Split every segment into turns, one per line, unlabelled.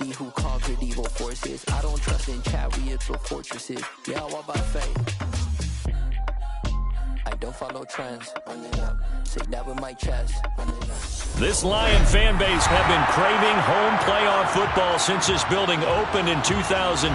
be who conquered evil forces. I don't trust in chariots or fortresses. Yeah, I walk by faith. I don't follow trends. Say that with my chest.
This Lion fan base have been craving home playoff football since this building opened in 2002,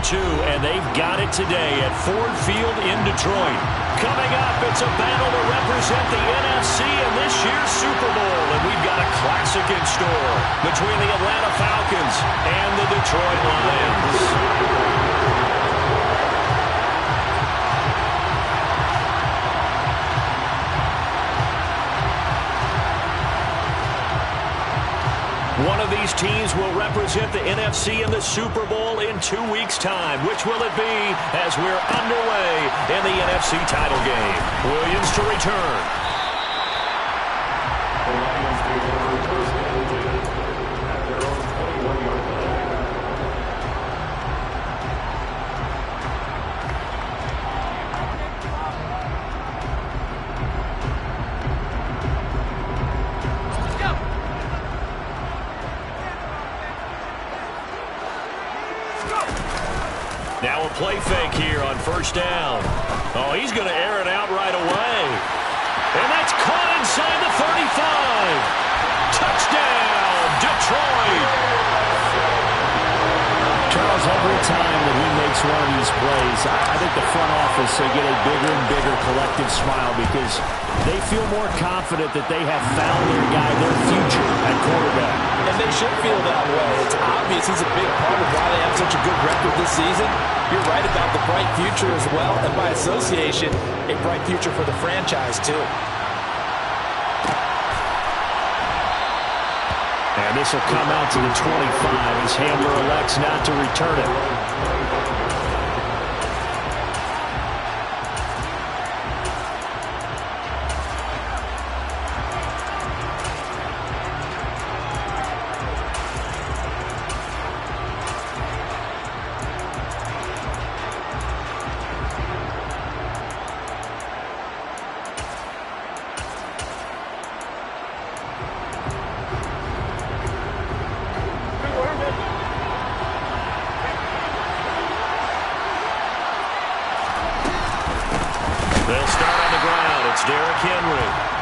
and they've got it today at Ford Field in Detroit. Coming up, it's a battle to represent the NFC in this year's Super Bowl, and we've got a classic in store between the Atlanta Falcons and the Detroit Lions. One of these teams will represent the NFC in the Super Bowl in 2 weeks' time. Which will it be as we're underway in the NFC title game? Williams to return. Now a play fake here on first down. Oh, he's going to air it out right away. And that's caught inside the 35. Touchdown, Detroit.
Charles, every time that he makes one of these plays, I think the front office, they get a bigger and bigger collective smile because they feel more confident that they have found their guy, their future at quarterback.
And they should feel that way. It's obvious he's a big part of why they have such a good record this season. You're right about the bright future as well, and by association, a bright future for the franchise too.
And this will come out to the 25 as Hamler elects not to return it.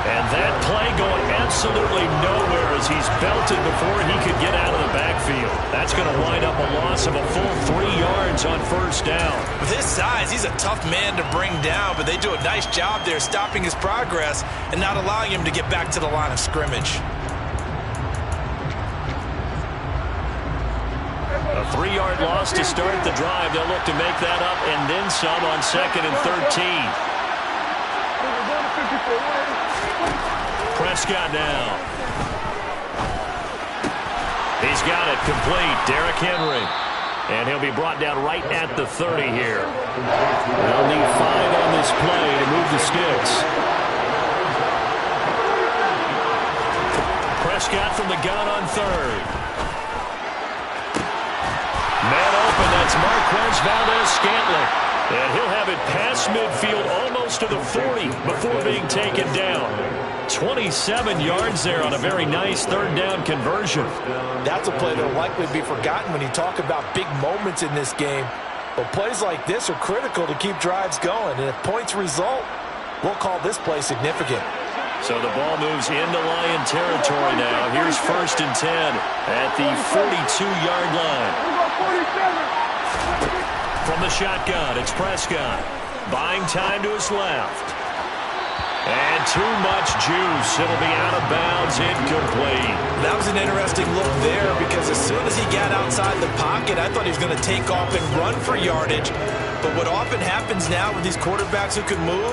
And that play going absolutely nowhere as he's belted before he could get out of the backfield. That's going to wind up a loss of a full 3 yards on first down.
With his size, he's a tough man to bring down, but they do a nice job there stopping his progress and not allowing him to get back to the line of scrimmage.
A 3-yard loss to start the drive. They'll look to make that up and then some on 2nd and 13. Prescott now. He's got it complete. Derrick Henry. And he'll be brought down right at the 30 here.
They'll need 5 on this play to move the sticks.
Prescott from the gun on 3rd. Man open. That's Marquez Valdez-Scantling. And he'll have it past midfield almost to the 40 before being taken down. 27 yards there on a very nice 3rd down conversion.
That's a play that will likely be forgotten when you talk about big moments in this game. But plays like this are critical to keep drives going. And if points result, we'll call this play significant.
So the ball moves into Lion territory now. Here's 1st and 10 at the 42-yard line. From the shotgun, it's Prescott. Buying time to his left. And too much juice. It'll be out of bounds, incomplete.
That was an interesting look there because as soon as he got outside the pocket, I thought he was going to take off and run for yardage. But what often happens now with these quarterbacks who can move,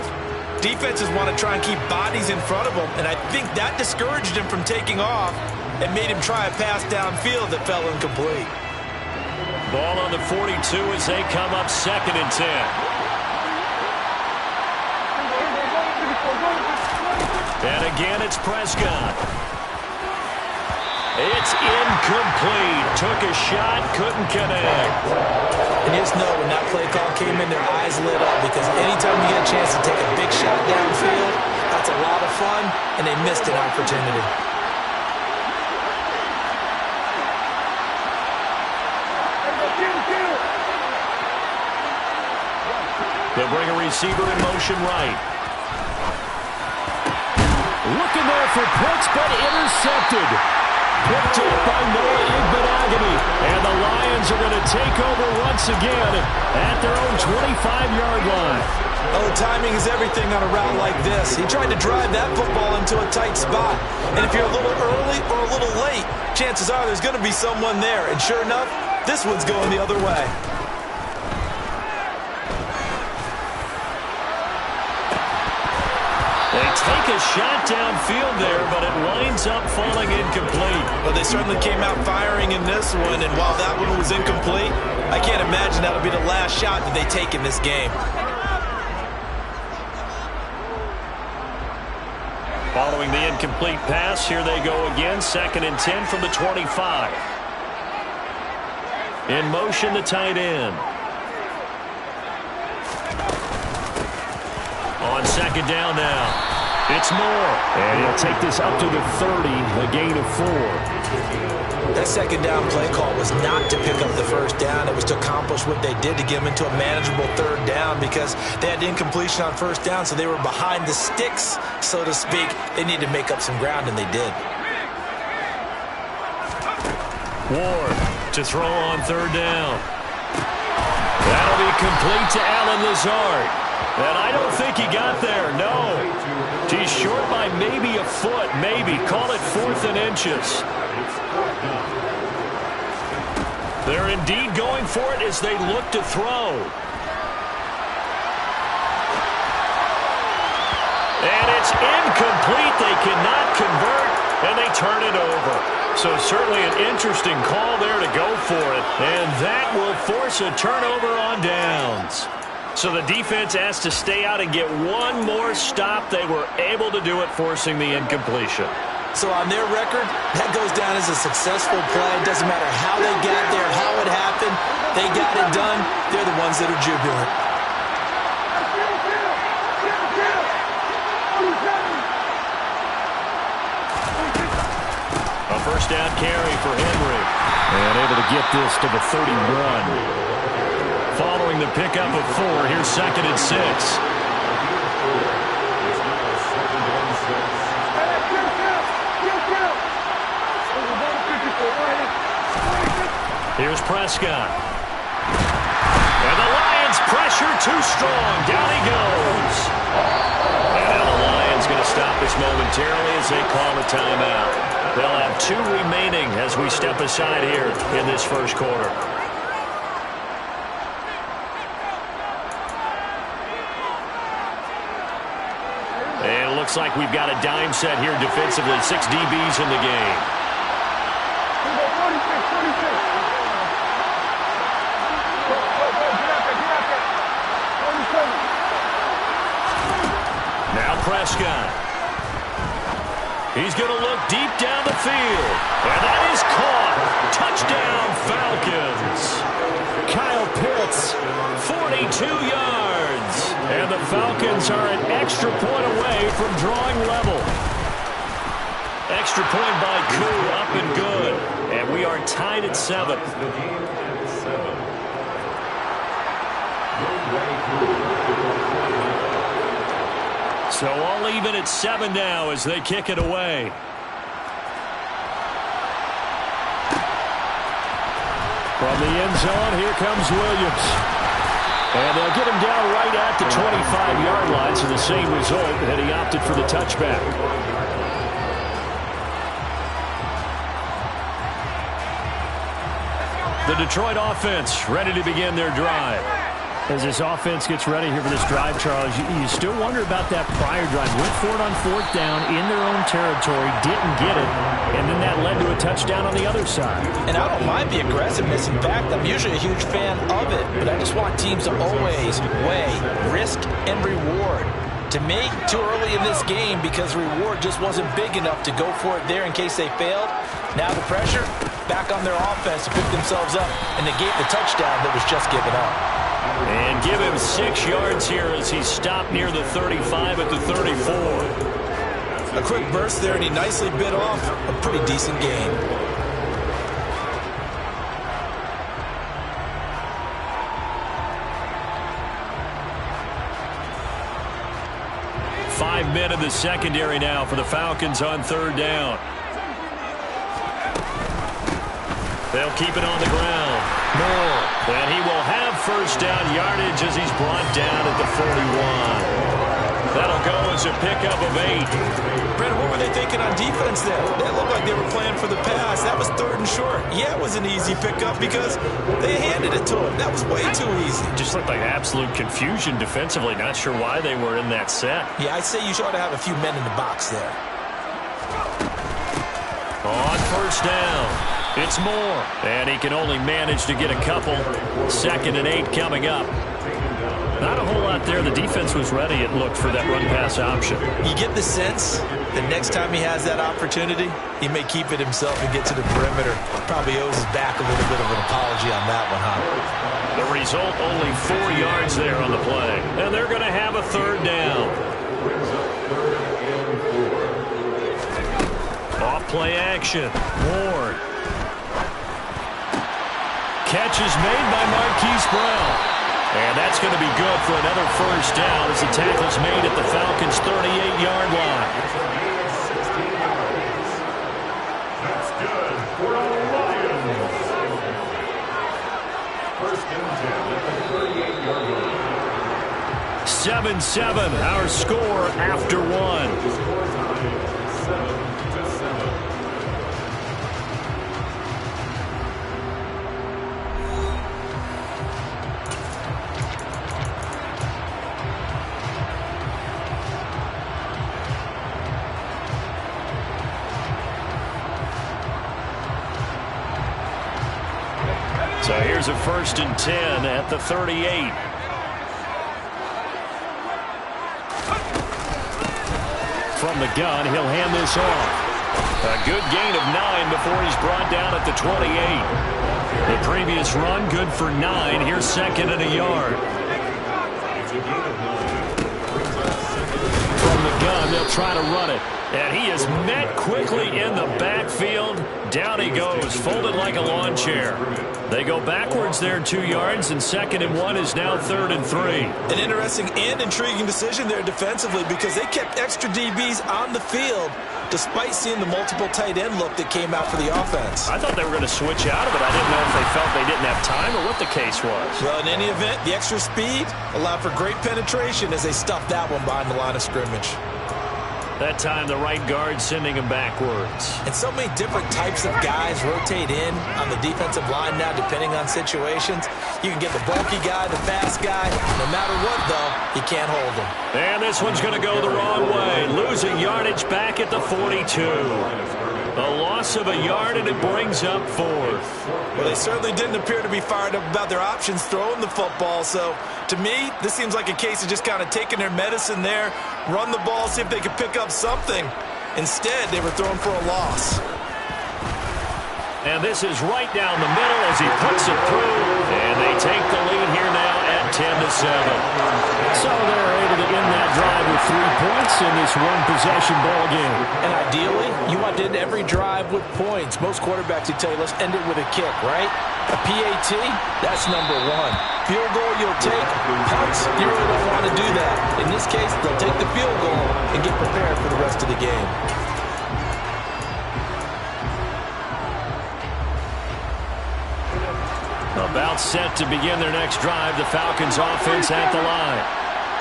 defenses want to try and keep bodies in front of them, and I think that discouraged him from taking off and made him try a pass downfield that fell incomplete.
Ball on the 42 as they come up 2nd and 10. And again, it's Prescott. It's incomplete. Took a shot, couldn't connect.
And you just know when that play call came in, their eyes lit up because anytime you get a chance to take a big shot downfield, that's a lot of fun, and they missed an opportunity.
They'll bring a receiver in motion right.
Looking there for points, but intercepted. Picked up by Noah Igbenogany. And the Lions are going to take over once again at their own 25-yard line.
Oh, timing is everything on a route like this. He tried to drive that football into a tight spot. And if you're a little early or a little late, chances are there's going to be someone there. And sure enough, this one's going the other way.
They take a shot downfield there, but it winds up falling incomplete.
Well, they certainly came out firing in this one, and while that one was incomplete, I can't imagine that'll be the last shot that they take in this game.
Following the incomplete pass, here they go again, 2nd and 10 from the 25. In motion, the tight end. On 2nd down now. It's Moore.
And he'll take this up to the 30, a gain of 4.
That 2nd down play call was not to pick up the 1st down. It was to accomplish what they did to get them into a manageable 3rd down because they had incompletion on 1st down, so they were behind the sticks, so to speak. They needed to make up some ground, and they did.
Ward to throw on 3rd down. That'll be complete to Allen Lazard. And I don't think he got there, no. He's short by maybe a foot, maybe. Call it 4th and inches. They're indeed going for it as they look to throw. And it's incomplete. They cannot convert, and they turn it over. So certainly an interesting call there to go for it. And that will force a turnover on downs. So the defense has to stay out and get one more stop. They were able to do it, forcing the incompletion.
So on their record, that goes down as a successful play. It doesn't matter how they got there, how it happened. They got it done. They're the ones that are jubilant.
A 1st down carry for Henry.
And able to get this to the 31.
Following the pickup of 4, here's 2nd and 6. Here's Prescott. And the Lions pressure too strong. Down he goes. And now the Lions going to stop this momentarily as they call a timeout. They'll have 2 remaining as we step aside here in this 1st quarter. And it looks like we've got a dime set here defensively. 6 DBs in the game. Now Prescott. He's going to look deep down the field. And that is caught. Touchdown, Falcons.
Kyle Pitts.
42 yards. And the Falcons are an extra point away from drawing level. Extra point by Koo, up and good. And we are tied at 7. So all even at 7 now as they kick it away.
From the end zone, here comes Williams. And they'll get him down right at the 25-yard line, so the same result, and he opted for the touchback.
The Detroit offense ready to begin their drive.
As this offense gets ready here for this drive, Charles, you still wonder about that prior drive. Went for it on 4th down in their own territory, didn't get it, and then that led to a touchdown on the other side.
And I don't mind the aggressiveness. In fact, I'm usually a huge fan of it, but I just want teams to always weigh risk and reward. To me, too early in this game because the reward just wasn't big enough to go for it there in case they failed. Now the pressure back on their offense to pick themselves up and negate the touchdown that was just given up.
And give him 6 yards here as he stopped near the 35 at the 34.
A quick burst there, and he nicely bit off a pretty decent gain.
5 men in the secondary now for the Falcons on 3rd down. They'll keep it on the ground. Moore. And he will have 1st down yardage as he's brought down at the 41. That'll go as a pickup of 8.
Brandon, what were they thinking on defense there? They looked like they were playing for the pass. That was 3rd and short. Yeah, it was an easy pickup because they handed it to him. That was way too easy.
Just looked like absolute confusion defensively. Not sure why they were in that set.
Yeah, I'd say you ought to have a few men in the box there.
On 1st down, it's Moore. And he can only manage to get a couple. 2nd and 8 coming up. Not a whole lot there. The defense was ready, it looked, for that run-pass option.
You get the sense that next time he has that opportunity, he may keep it himself and get to the perimeter. Probably owes his back a little bit of an apology on that one, huh?
The result, only 4 yards there on the play. And they're going to have a 3rd down. Off play action. Ward. Catch is made by Marquise Brown. And that's going to be good for another 1st down as the tackle's made at the Falcons' 38-yard line.
That's good for the Lions. 1st and 10 at the 38-yard line.
7-7, our score after 1. So here's a 1st and 10 at the 38. From the gun, he'll hand this off. A good gain of 9 before he's brought down at the 28. The previous run, good for 9. Here's 2nd and a yard. From the gun, they'll try to run it. And he is met quickly in the backfield. Down he goes, folded like a lawn chair. They go backwards there 2 yards, and 2nd and 1 is now 3rd and 3.
An interesting and intriguing decision there defensively because they kept extra DBs on the field despite seeing the multiple tight end look that came out for the offense.
I thought they were going to switch out of it. I didn't know if they felt they didn't have time or what the case was.
Well, in any event, the extra speed allowed for great penetration as they stuffed that one behind the line of scrimmage.
That time, the right guard sending him backwards.
And so many different types of guys rotate in on the defensive line now, depending on situations. You can get the bulky guy, the fast guy. No matter what, though, you can't hold him.
And this one's going to go the wrong way. Losing yardage back at the 42. A loss of a yard, and it brings up 4th.
Well, they certainly didn't appear to be fired up about their options throwing the football. So, to me, this seems like a case of just kind of taking their medicine there, run the ball, see if they could pick up something. Instead, they were throwing for a loss.
And this is right down the middle as he puts it through. And they take the lead here now at 10-7. So they're able to end that drive with 3 points in this one-possession ball game.
And ideally, you want to end every drive with points. Most quarterbacks would tell you, let's end it with a kick, right? A PAT, that's number 1. Field goal you'll take. Punts, you really don't want to do that. In this case, they'll take the field goal and get prepared for the rest of the game.
About set to begin their next drive. The Falcons offense at the line.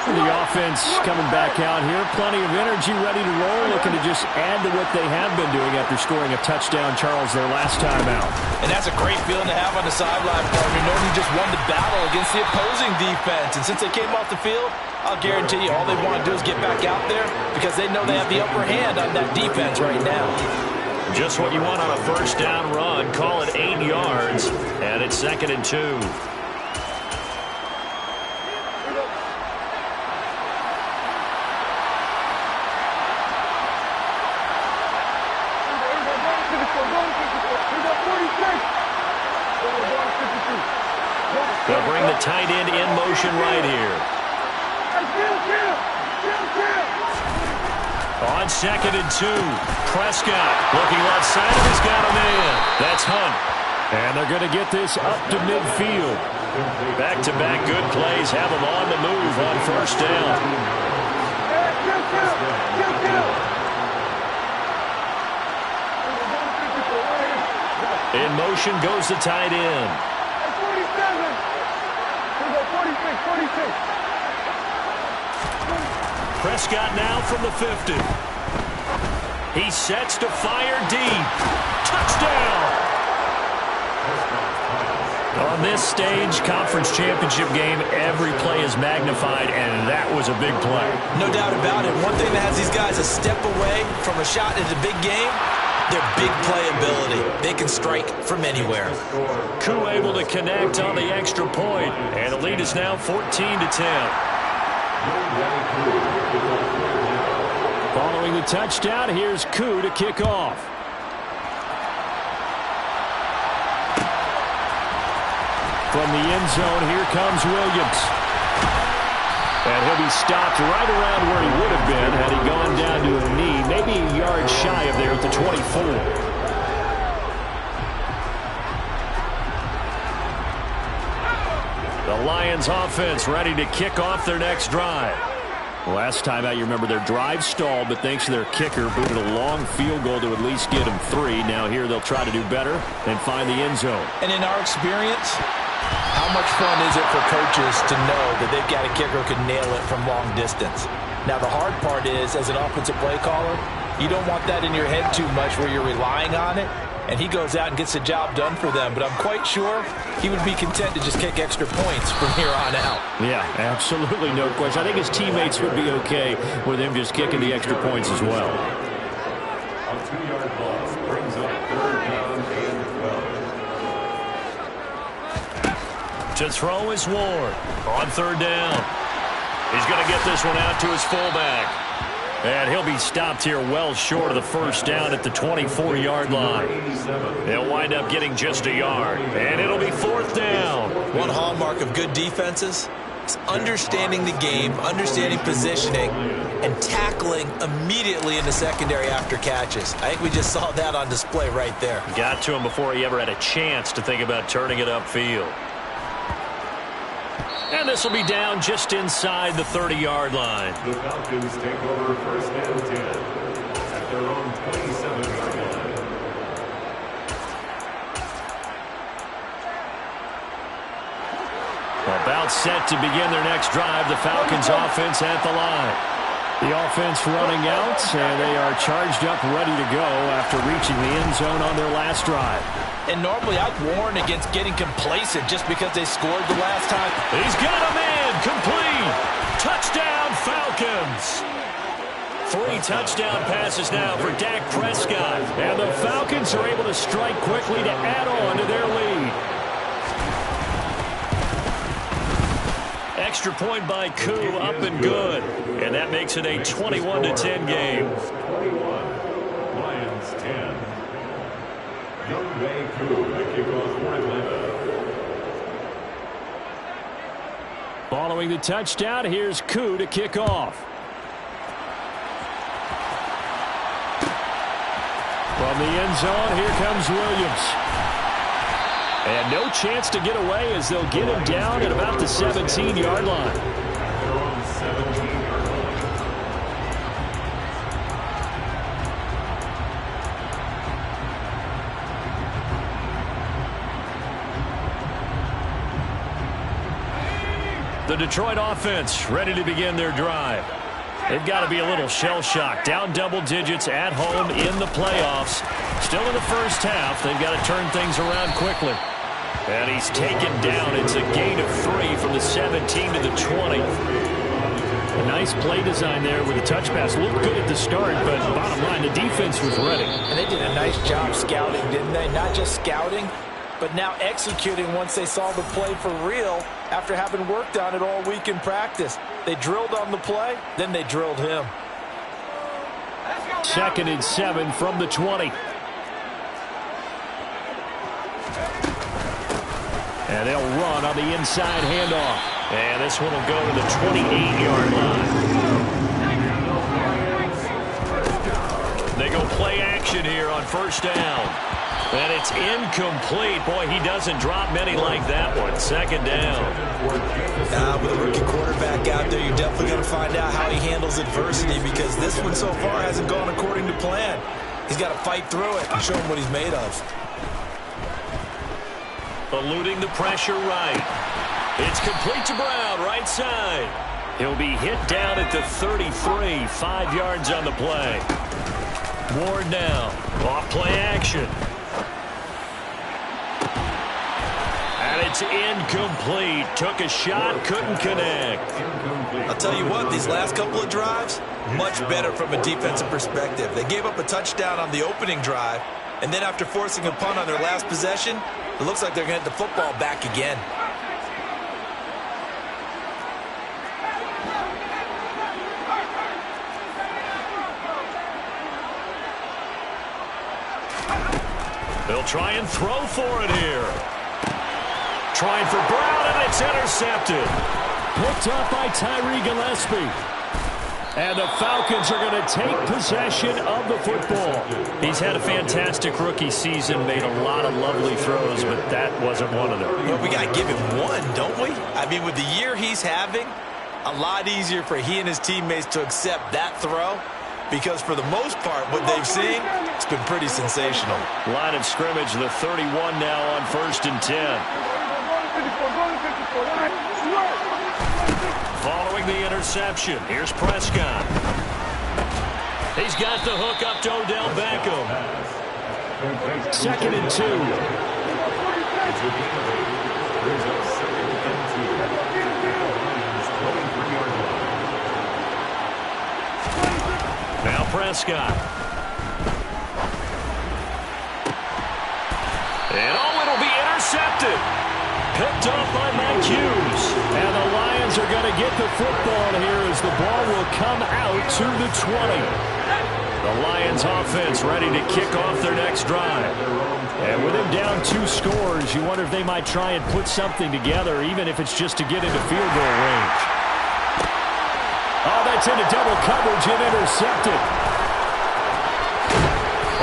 The offense coming back out here. Plenty of energy, ready to roll. Looking to just add to what they have been doing after scoring a touchdown, Charles, their last time out.
And that's a great feeling to have on the sideline, partner. Knowing you just won the battle against the opposing defense. And since they came off the field, I'll guarantee you all they want to do is get back out there because they know they have the upper hand on that defense right now.
Just what you want on a 1st down run. Call it 8 yards, and it's 2nd and 2. They'll bring the tight end in motion right here. On 2nd and 2, Prescott looking left side, and he's got him in. That's Hunt. And they're going to get this up to midfield. Back-to-back good plays have them on the move on 1st down. In motion goes the tight end.
47. 46.
Prescott now from the 50. He sets to fire deep. Touchdown! On this stage, conference championship game, every play is magnified, and that was a big play.
No doubt about it. One thing that has these guys a step away from a shot in a big game, their big playability. They can strike from anywhere.
Koo able to connect on the extra point, and the lead is now 14-10.
Following the touchdown, here's Koo to kick off. From the end zone, here comes Williams. And he'll be stopped right around where he would have been had he gone down to a knee, maybe a yard shy of there at the 24.
The Lions offense ready to kick off their next drive.
Last time out, you remember their drive stalled, but thanks to their kicker, booted a long field goal to at least get them 3. Now here they'll try to do better and find the end zone.
And in our experience, how much fun is it for coaches to know that they've got a kicker who can nail it from long distance? Now, the hard part is, as an offensive play caller, you don't want that in your head too much where you're relying on it, and he goes out and gets the job done for them. But I'm quite sure he would be content to just kick extra points from here on out.
Yeah, absolutely no question. I think his teammates would be okay with him just kicking the extra points as well.
A 2-yard loss brings up 3rd down and 12.
To throw is Ward on 3rd down. He's going to get this one out to his fullback. And he'll be stopped here well short of the 1st down at the 24-yard line. They'll wind up getting just a yard. And it'll be 4th down.
One hallmark of good defenses is understanding the game, understanding positioning, and tackling immediately in the secondary after catches. I think we just saw that on display right there.
Got to him before he ever had a chance to think about turning it upfield. And this will be down just inside the 30-yard line.
The Falcons take over 1st and 10 at their own 27-yard line.
About set to begin their next drive, the Falcons offense at the line.
The offense running out, and they are charged up, ready to go after reaching the end zone on their last drive.
And normally I'd warn against getting complacent just because they scored the last time.
He's got a man, complete. Touchdown, Falcons. 3 touchdown passes now for Dak Prescott.
And the Falcons are able to strike quickly to add on to their lead.
Extra point by Koo, up and good. And that makes it a 21-10 game.
21, Lions 10. Younghoe Koo, the kickoff for Atlanta.
Following the touchdown, here's Koo to kick off. From the end zone, here comes Williams. And no chance to get away as they'll get him down at about the 17-yard line.
At their own 17-yard line.
The Detroit offense ready to begin their drive. They've got to be a little shell-shocked. Down double digits at home in the playoffs. Still in the first half. They've got to turn things around quickly. And he's taken down. It's a gain of 3 from the 17 to the 20.
A nice play design there with the touch pass. Looked good at the start, but bottom line, the defense was ready.
And they did a nice job scouting, didn't they? Not just scouting, but now executing once they saw the play for real after having worked on it all week in practice. They drilled on the play, then they drilled him.
2nd and 7 from the 20. And they'll run on the inside handoff.
And this one will go to the 28-yard line. They go play action here on 1st down. And it's incomplete. Boy, he doesn't drop many like that one. 2nd down.
With a rookie quarterback out there, you're definitely going to find out how he handles adversity because this one so far hasn't gone according to plan. He's got to fight through it and show him what he's made of.
Eluding the pressure right. It's complete to Brown, right side. He'll be hit down at the 33, 5 yards on the play. Ward now, off play action. And it's incomplete. Took a shot, couldn't connect.
I'll tell you what, these last couple of drives, much better from a defensive perspective. They gave up a touchdown on the opening drive, and then after forcing a punt on their last possession, it looks like they're going to get the football back again.
They'll try and throw for it here. Trying for Brown, and it's intercepted. Picked up by Tyree Gillespie. And the Falcons are going to take possession of the football. He's had a fantastic rookie season, made a lot of lovely throws, but that wasn't one of them.
Well, we got to give him one, don't we? I mean, with the year he's having, a lot easier for he and his teammates to accept that throw, because for the most part, what they've seen, it's been pretty sensational.
Line of scrimmage, the 31 now on 1st and 10. Following the interception, here's Prescott. He's got the hook up to Odell Beckham. 2nd and 2. Now Prescott. And it'll be intercepted. Picked off by Mike Hughes. And the Lions are going to get the football here as the ball will come out to the 20. The Lions offense ready to kick off their next drive. And with him down 2 scores, you wonder if they might try and put something together, even if it's just to get into field goal range. Oh, that's into double coverage and intercepted.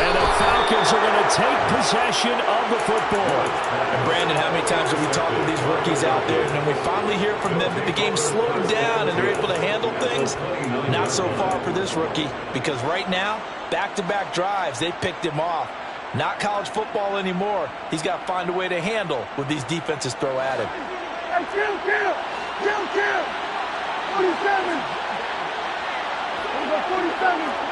And the Falcons are going to take possession of the football.
And Brandon, how many times have we talked with these rookies out there, and then we finally hear from them that the game slowed down and they're able to handle things? Not so far for this rookie, because right now, back-to-back drives, they picked him off. Not college football anymore. He's got to find a way to handle what these defenses throw at him.
Hey, kill! 47! 47!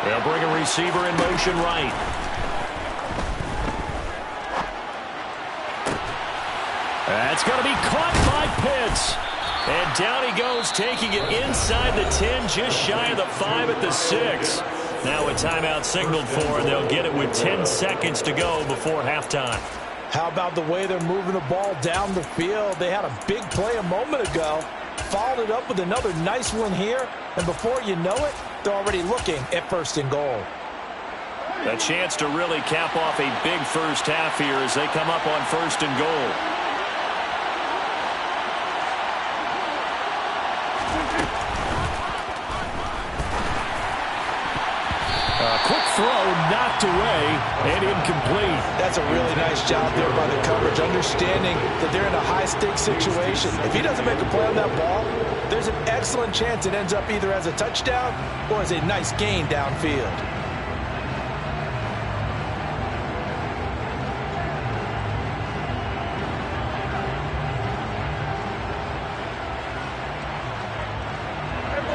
They'll bring a receiver in motion right. That's going to be caught by Pitts. And down he goes, taking it inside the 10, just shy of the 5 at the 6. Now a timeout signaled for, and they'll get it with 10 seconds to go before halftime.
How about the way they're moving the ball down the field? They had a big play a moment ago, followed it up with another nice one here, and before you know it, they're already looking at 1st and goal.
A chance to really cap off a big first half here as they come up on 1st and goal. Quick throw knocked away and incomplete.
That's a really nice job there by the coverage, understanding that they're in a high-stakes situation. If he doesn't make a play on that ball, there's an excellent chance it ends up either as a touchdown or as a nice gain downfield.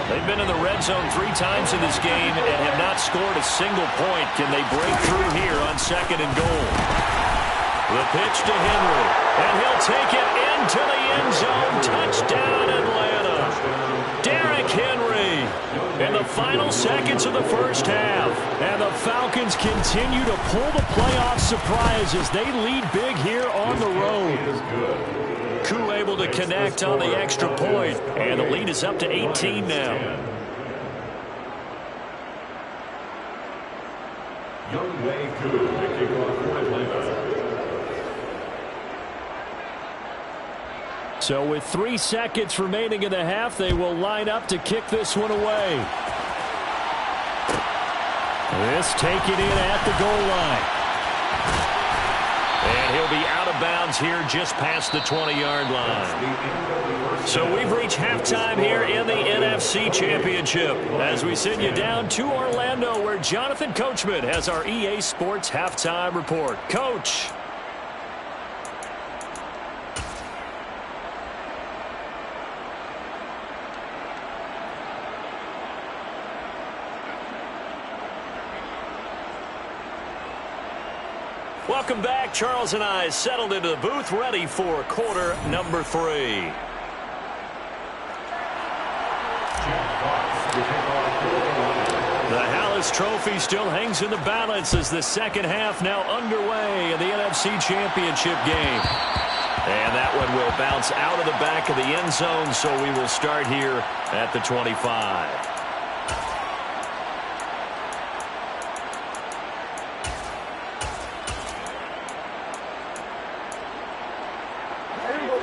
They've been in the red zone 3 times in this game and have not scored a single point. Can they break through here on 2nd and goal? The pitch to Henry, and he'll take it into the end zone. Touchdown, Atlanta. Derrick Henry in the final seconds of the first half. And the Falcons continue to pull the playoff surprise as they lead big here on the road. Koo able to connect on the extra point, and the lead is up to 18 now.
Young Wei Koo to kick off for Atlanta.
So with 3 seconds remaining in the half, they will line up to kick this one away. This taken in at the goal line. And he'll be out of bounds here just past the 20-yard line. So we've reached halftime here in the NFC Championship as we send you down to Orlando where Jonathan Coachman has our EA Sports Halftime Report. Coach. Welcome back. Charles and I settled into the booth, ready for quarter number 3. The Hallis Trophy still hangs in the balance as the second half now underway in the NFC Championship game. And that one will bounce out of the back of the end zone, so we will start here at the 25.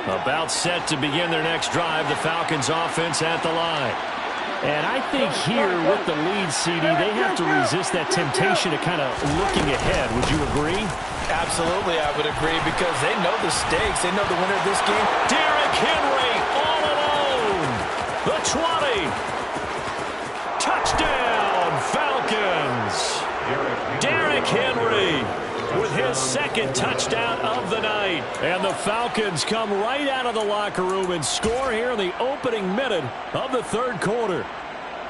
About set to begin their next drive, the Falcons offense at the line.
And I think here with the lead, CD, they have to resist that temptation of kind of looking ahead. Would you agree?
Absolutely, I would agree, because they know the stakes. They know the winner of this game.
Derrick Henry all alone. The 20. Touchdown, Falcons. Derrick Henry with his second touchdown of the night. And the Falcons come right out of the locker room and score here in the opening minute of the third quarter.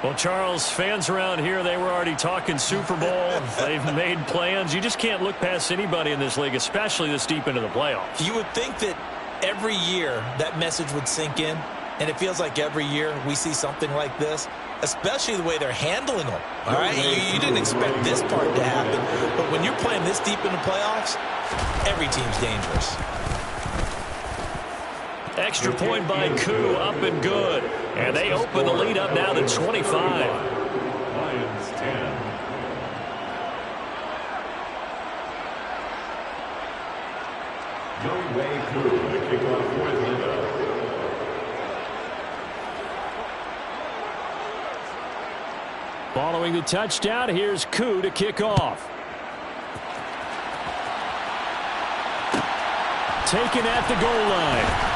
Well, Charles, fans around here, they were already talking Super Bowl. They've made plans. You just can't look past anybody in this league, especially this deep into the playoffs.
You would think that every year that message would sink in, and it feels like every year we see something like this, especially the way they're handling them. All right, you didn't expect this part to happen, but when you're playing this deep in the playoffs, every team's dangerous.
Extra point by Koo, up and good. And they open the lead up now to 25.
Lions 10. Younghoe Koo, the kickoff for Atlanta.
Following the touchdown, here's Koo to kick off. Taken at the goal line.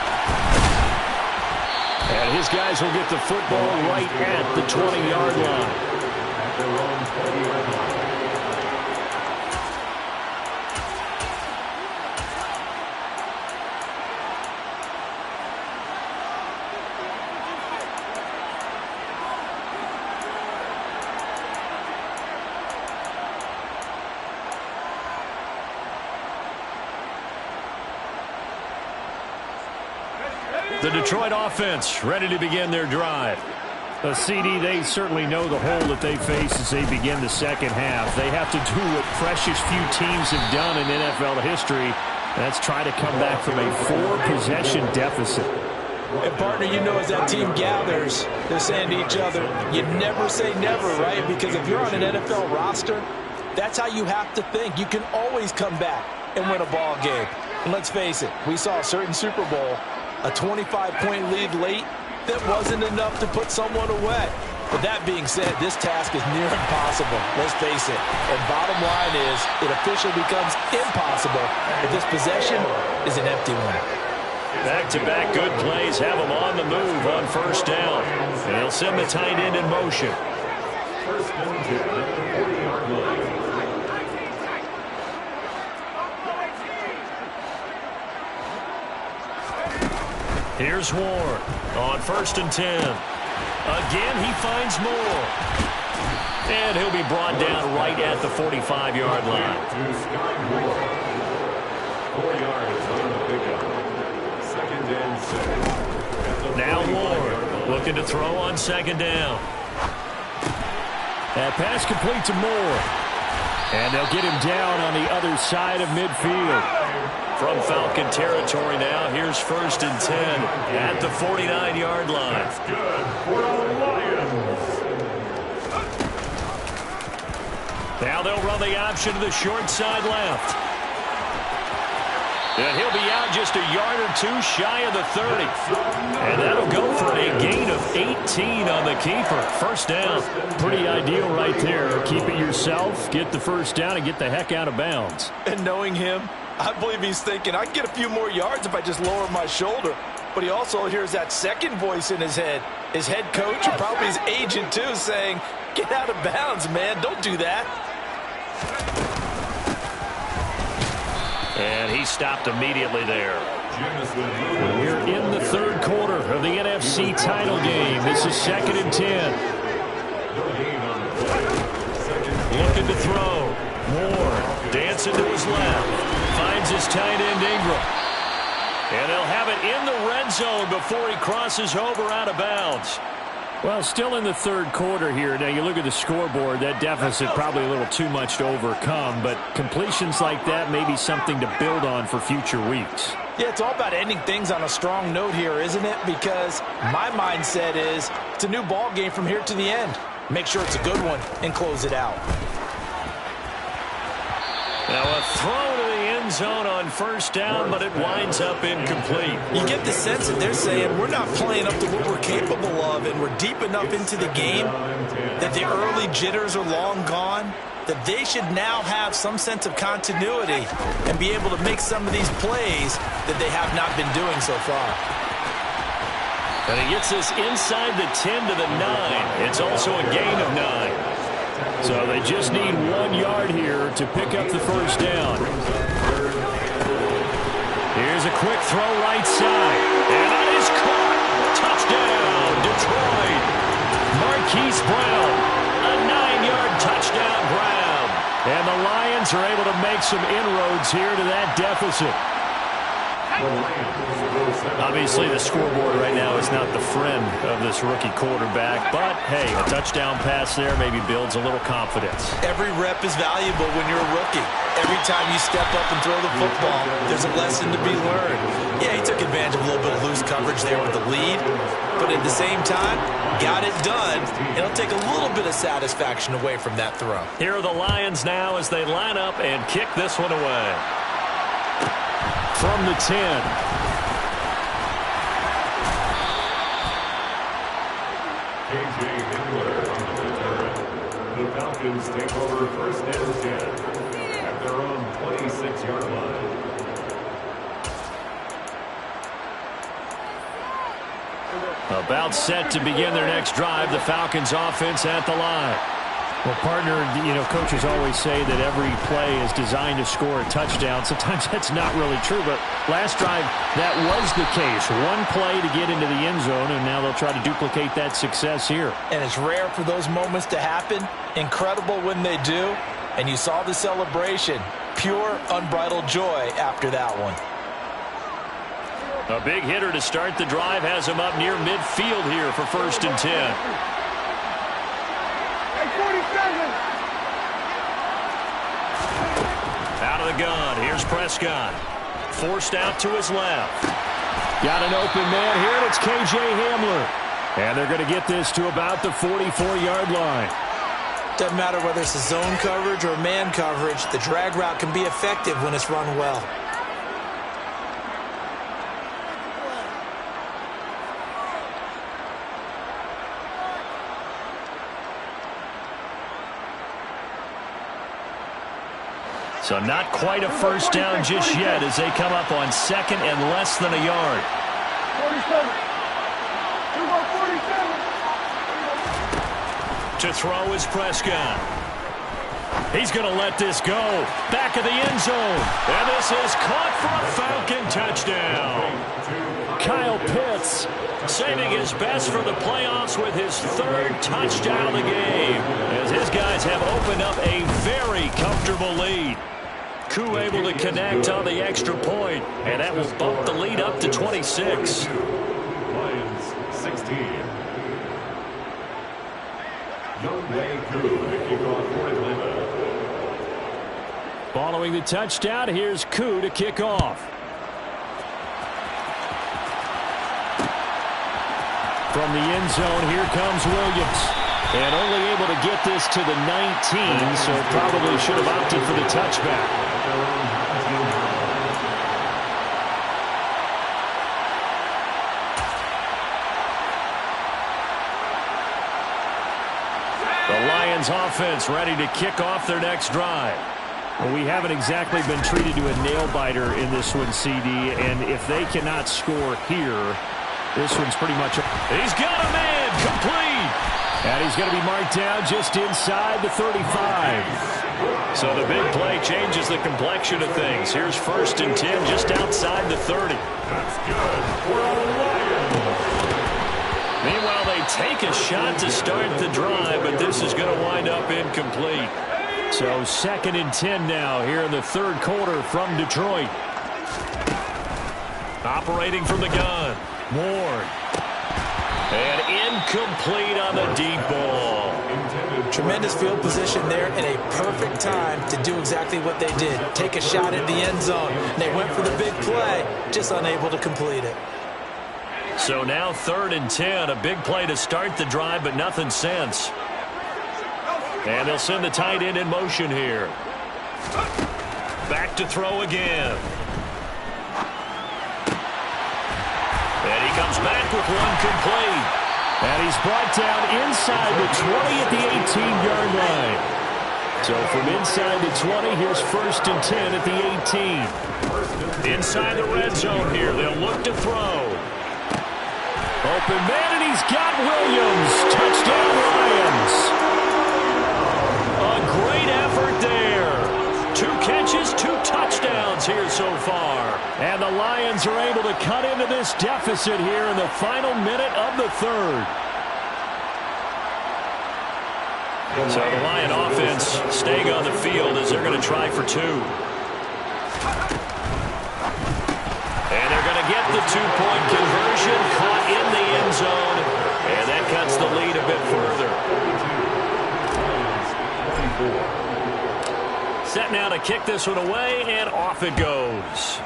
And his guys will get the football right at the 20-yard line.
At their own 20-yard line.
The Detroit offense ready to begin their drive.
CD, they certainly know the hole that they face as they begin the second half. They have to do what precious few teams have done in NFL history. That's try to come back from a 4-possession deficit.
And, partner, you know, as that team gathers, they're saying to each other, you never say never, right? Because if you're on an NFL roster, that's how you have to think. You can always come back and win a ball game. And let's face it, we saw a certain Super Bowl, a 25-point lead late, that wasn't enough to put someone away. But that being said, this task is near impossible. Let's face it. And bottom line is, it officially becomes impossible if this possession is an empty one.
Back-to-back good plays have them on the move on first down. And they'll send the tight end in motion.
First and 10 at the 40-yard line.
Here's Ward on first and 10. Again, he finds Moore. And he'll be brought down right at the 45-yard line.
To Scott Moore. 4 yards on the pickup. Second and 6.
Now Ward looking to throw on second down.
That pass complete to Moore. And they'll get him down on the other side of midfield.
From Falcon territory now, here's first and 10 at the 49-yard line.
That's good for the Lions.
Now they'll run the option to the short side left. And he'll be out just a yard or two shy of the 30. And that'll go for a gain of 18 on the keeper. First down.
Pretty ideal right there. Keep it yourself, get the first down, and get the heck out of bounds.
And knowing him, I believe he's thinking, I can get a few more yards if I just lower my shoulder. But he also hears that second voice in his head. His head coach, and probably his agent too, saying, get out of bounds, man. Don't do that.
And he stopped immediately there.
We're in the third quarter of the NFC title game. This is second and 10.
Looking to throw. Moore Dancing to his left. Finds his tight end, Ingram. And they'll have it in the red zone before he crosses over out of bounds.
Well, still in the third quarter here. Now, you look at the scoreboard, that deficit probably a little too much to overcome, but completions like that may be something to build on for future weeks.
Yeah, it's all about ending things on a strong note here, isn't it? Because my mindset is it's a new ball game from here to the end. Make sure it's a good one and close it out.
Now a throw to the end zone on first down, but it winds up incomplete.
You get the sense that they're saying we're not playing up to what we're capable of, and we're deep enough into the game that the early jitters are long gone, that they should now have some sense of continuity and be able to make some of these plays that they have not been doing so far.
And he gets this inside the 10 to the 9. It's also a gain of 9.
So they just need 1 yard here to pick up the first down.
Here's a quick throw right side. And that is caught. Touchdown, Detroit. Marquise Brown, a 9-yard touchdown grab. And the Lions are able to make some inroads here to that deficit. Obviously, the scoreboard right now is not the friend of this rookie quarterback, but, hey, a touchdown pass there maybe builds a little confidence.
Every rep is valuable when you're a rookie. Every time you step up and throw the football, there's a lesson to be learned. Yeah, he took advantage of a little bit of loose coverage there with the lead, but at the same time, got it done. It'll take a little bit of satisfaction away from that throw.
Here are the Lions now as they line up and kick this one away. From the 10.
KJ Himmler on the return. The Falcons take over first and 10 at their own 26-yard line.
About set to begin their next drive. The Falcons offense at the line.
Well, partner, coaches always say that every play is designed to score a touchdown. Sometimes that's not really true, but last drive, that was the case. One play to get into the end zone, and now they'll try to duplicate that success here.
And it's rare for those moments to happen. Incredible when they do. And you saw the celebration. Pure, unbridled joy after that one.
A big hitter to start the drive has him up near midfield here for first and 10. Out of the gun, here's Prescott. Forced out to his left.
Got an open man here, and it's KJ Hamler. And they're going to get this to about the 44-yard line.
Doesn't matter whether it's a zone coverage or man coverage, the drag route can be effective when it's run well.
So not quite a first down just yet as they come up on second and less than a yard.
47.
To throw is Prescott. He's going to let this go. Back of the end zone. And this is caught for a Falcon touchdown. Kyle Pitts saving his best for the playoffs with his third touchdown of the game, as his guys have opened up a very comfortable lead. Koo able to connect on the extra point, and that will bump the lead up to 26.
Lions 16. Younghoe Koo, the kickoff for Atlanta.
Following the touchdown, here's Koo to kick off. From the end zone, here comes Williams. And only able to get this to the 19, so probably should have opted for the touchback.
The Lions offense ready to kick off their next drive.
Well, we haven't exactly been treated to a nail-biter in this one, CD, and if they cannot score here, this one's pretty much...
He's got a man, complete.
And he's going to be marked down just inside the 35.
So the big play changes the complexion of things. Here's first and 10 just outside the 30.
That's good for the Lions.
Meanwhile, they take a shot to start the drive, but this is going to wind up incomplete. So 2nd and 10 now here in the third quarter from Detroit. Operating from the gun. Ward. And incomplete on the deep ball.
Tremendous field position there and a perfect time to do exactly what they did. Take a shot at the end zone. They went for the big play, just unable to complete it.
So now 3rd and 10. A big play to start the drive, but nothing since. And they'll send the tight end in motion here. Back to throw again. And he comes back with one complete. And he's brought down inside the 20 at the 18-yard line. So from inside the 20, here's 1st and 10 at the 18. Inside the red zone here, they'll look to throw. Open man, and he's got Williams. Touchdown, Lions. A great effort there. 2 catches, 2 touchdowns here so far. And the Lions are able to cut into this deficit here in the final minute of the third. So the Lion offense staying on the field as they're going to try for 2. And they're going to get the 2-point conversion, caught in the end zone. And that cuts the lead a bit further. Set now to kick this one away, and off it goes.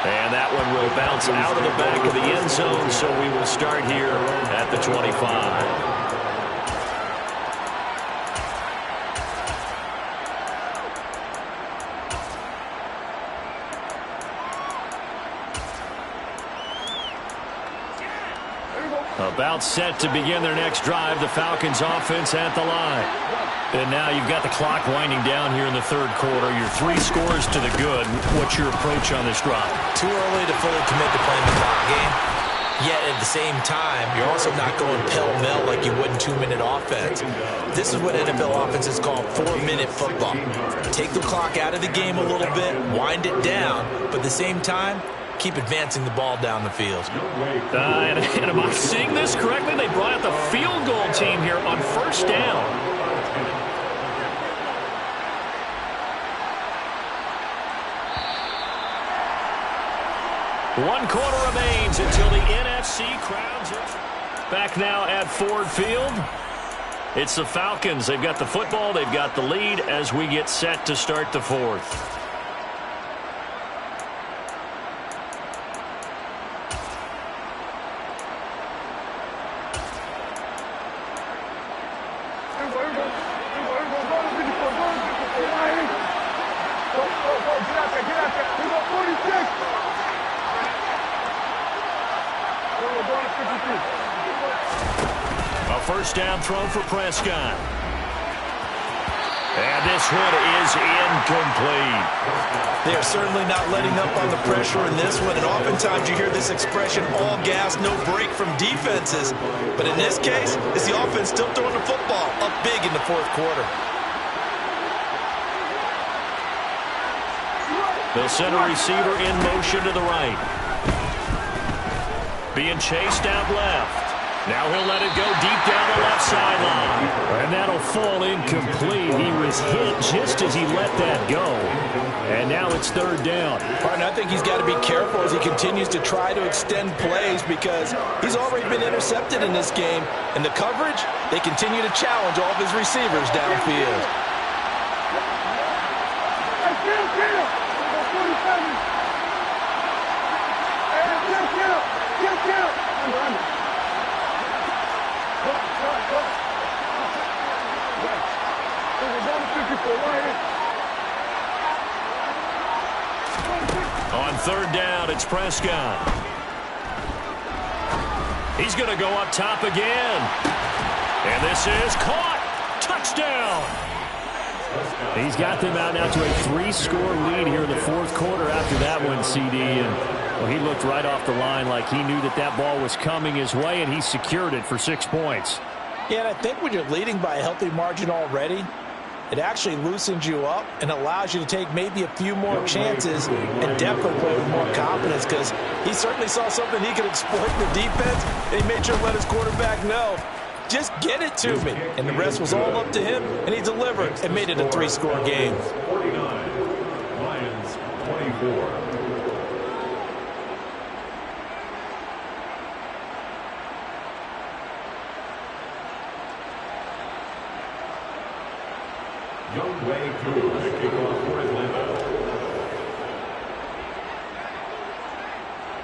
And that one will bounce out of the back of the end zone, so we will start here at the 25. About set to begin their next drive, the Falcons offense at the line. And now you've got the clock winding down here in the third quarter. Your 3 scores to the good. What's your approach on this drive?
Too early to fully commit to playing the clock game. Yet at the same time, you're also not going pell-mell like you would in 2-minute offense. This is what NFL offenses call 4-minute football. Take the clock out of the game a little bit, wind it down, but at the same time, keep advancing the ball down the field.
And am I seeing this correctly? They brought out the field goal team here on 1st down. One quarter remains until the NFC crowns it. Back now at Ford Field. It's the Falcons. They've got the football. They've got the lead as we get set to start the 4th. A 1st down throw for Prescott. And this one is incomplete.
They are certainly not letting up on the pressure in this one, and oftentimes you hear this expression, all gas, no break from defenses. But in this case, it's the offense still throwing the football up big in the 4th quarter.
They'll send a receiver in motion to the right. Being chased out left. Now he'll let it go deep down the left sideline. And that'll fall incomplete. He was hit just as he let that go. And now it's 3rd down.
Partner, I think he's got to be careful as he continues to try to extend plays because he's already been intercepted in this game. And the coverage, they continue to challenge all of his receivers downfield.
On 3rd down, it's Prescott. He's going to go up top again. And this is caught. Touchdown. He's got them out now to a 3-score lead here in the 4th quarter after that one, CD. And well, he looked right off the line like he knew that that ball was coming his way, and he secured it for 6 points.
Yeah, and I think when you're leading by a healthy margin already, it actually loosens you up and allows you to take maybe a few more chances and definitely play with more confidence because he certainly saw something he could exploit in the defense, and he made sure to let his quarterback know Just get it to me. And the rest was all up to him, and he delivered and made it a 3-score game.
49, Lions 24. Youngway Koo to kick off for Atlanta.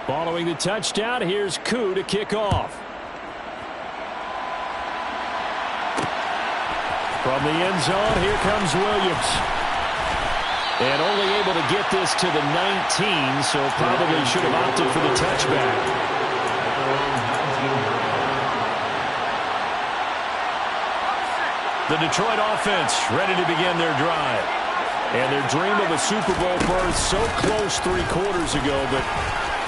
Following the touchdown, here's Koo to kick off. From the end zone, here comes Williams. And only able to get this to the 19, so probably should have opted for the touchback. The Detroit offense ready to begin their drive. And their dream of a Super Bowl berth so close 3 quarters ago, but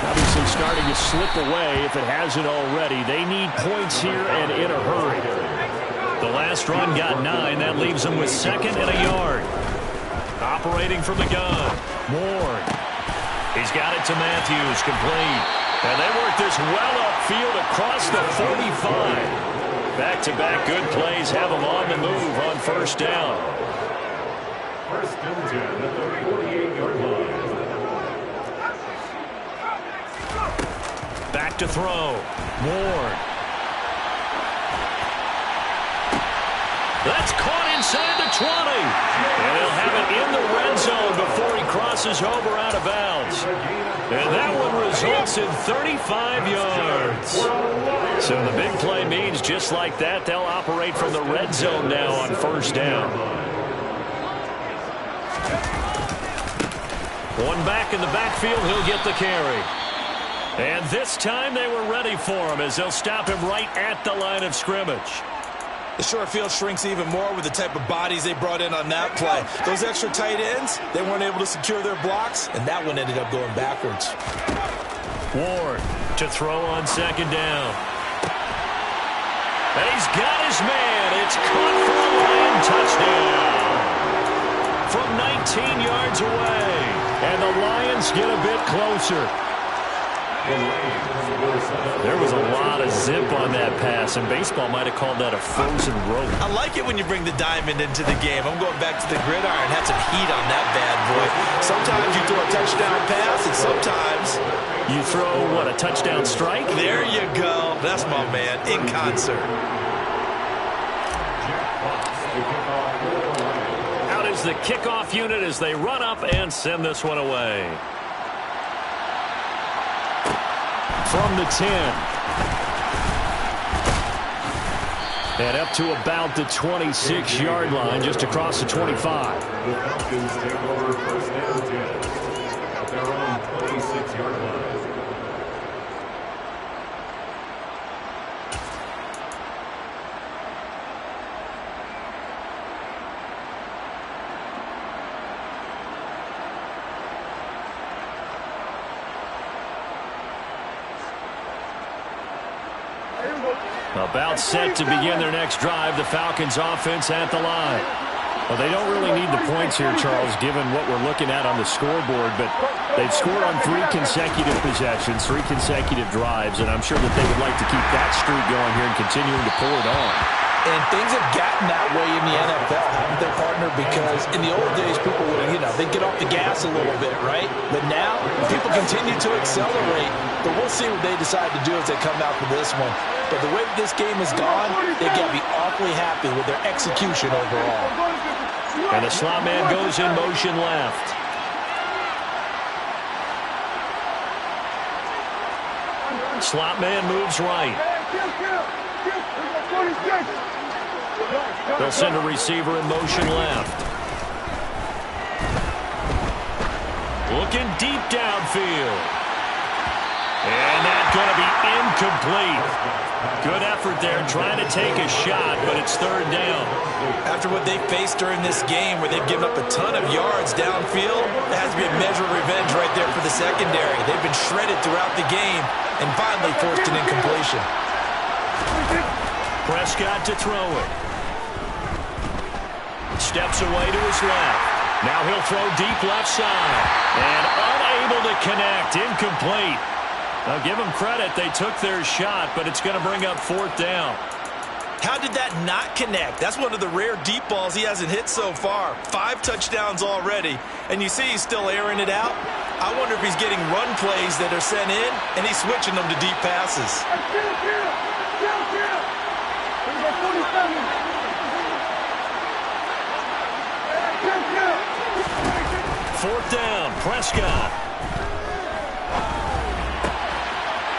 obviously starting to slip away if it hasn't already. They need points here and in a hurry. The last run got 9. That leaves them with 2nd and a yard. Operating from the gun. Moore. He's got it to Matthews. Complete. And they work this well upfield across the 45. Back-to-back good plays have them on the move on first down.
First and 10 at the 48-yard line.
Back to throw. Moore. That's caught inside the 20. And he'll have it in the red zone before he crosses over out of bounds. And that one results in 35 yards. So the big play means just like that, they'll operate from the red zone now on first down. One back in the backfield, he'll get the carry. And this time they were ready for him as they'll stop him right at the line of scrimmage.
The short field shrinks even more with the type of bodies they brought in on that play. Those extra tight ends, they weren't able to secure their blocks, and that one ended up going backwards.
Ward to throw on second down. And he's got his man. It's caught for a Lion touchdown. From 19 yards away. And the Lions get a bit closer. There was a lot of zip on that pass, and baseball might have called that a frozen rope.
I like it when you bring the diamond into the game. I'm going back to the gridiron. Had some heat on that bad boy. Sometimes you throw a touchdown pass, and sometimes
you throw, what, a touchdown strike?
There you go. That's my man, in concert.
Out is the kickoff unit as they run up and send this one away. From the 10. And up to about the 26-yard line, just across the 25.
The Falcons take over first and 10 at their own 26-yard line.
About set to begin their next drive, the Falcons offense at the line. Well, they don't really need the points here, Charles, given what we're looking at on the scoreboard, but they've scored on 3 consecutive possessions, 3 consecutive drives, and I'm sure that they would like to keep that streak going here and continuing to pull it on.
And things have gotten that way in the NFL, haven't they, partner? Because in the old days, people would, they'd get off the gas a little bit, right? But now, people continue to accelerate. But we'll see what they decide to do as they come out for this one. But the way this game has gone, they've got to be awfully happy with their execution overall.
And the slot man goes in motion left. Slot man moves right. They'll send a receiver in motion left. Looking deep downfield. And that's going to be incomplete. Good effort there trying to take a shot, but it's third down.
After what they faced during this game where they've given up a ton of yards downfield, there has to be a measure of revenge right there for the secondary. They've been shredded throughout the game and finally forced an incompletion.
Prescott to throw it. Steps away to his left. Now he'll throw deep left side. And unable to connect. Incomplete. Now give them credit. They took their shot, but it's going to bring up fourth down.
How did that not connect? That's one of the rare deep balls he hasn't hit so far. 5 touchdowns already, and you see he's still airing it out. I wonder if he's getting run plays that are sent in, and he's switching them to deep passes.
Fourth down, Prescott.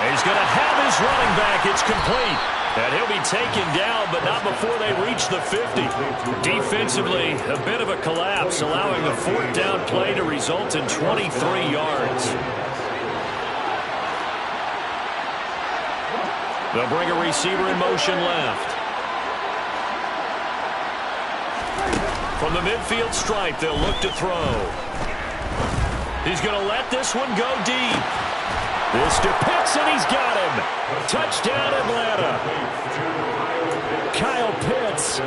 He's going to have his running back. It's complete. And he'll be taken down, but not before they reach the 50. Defensively, a bit of a collapse, allowing the fourth down play to result in 23 yards. They'll bring a receiver in motion left. From the midfield stripe, they'll look to throw. He's going to let this one go deep. This to Pitts, and he's got him. Touchdown, Atlanta. Kyle Pitts,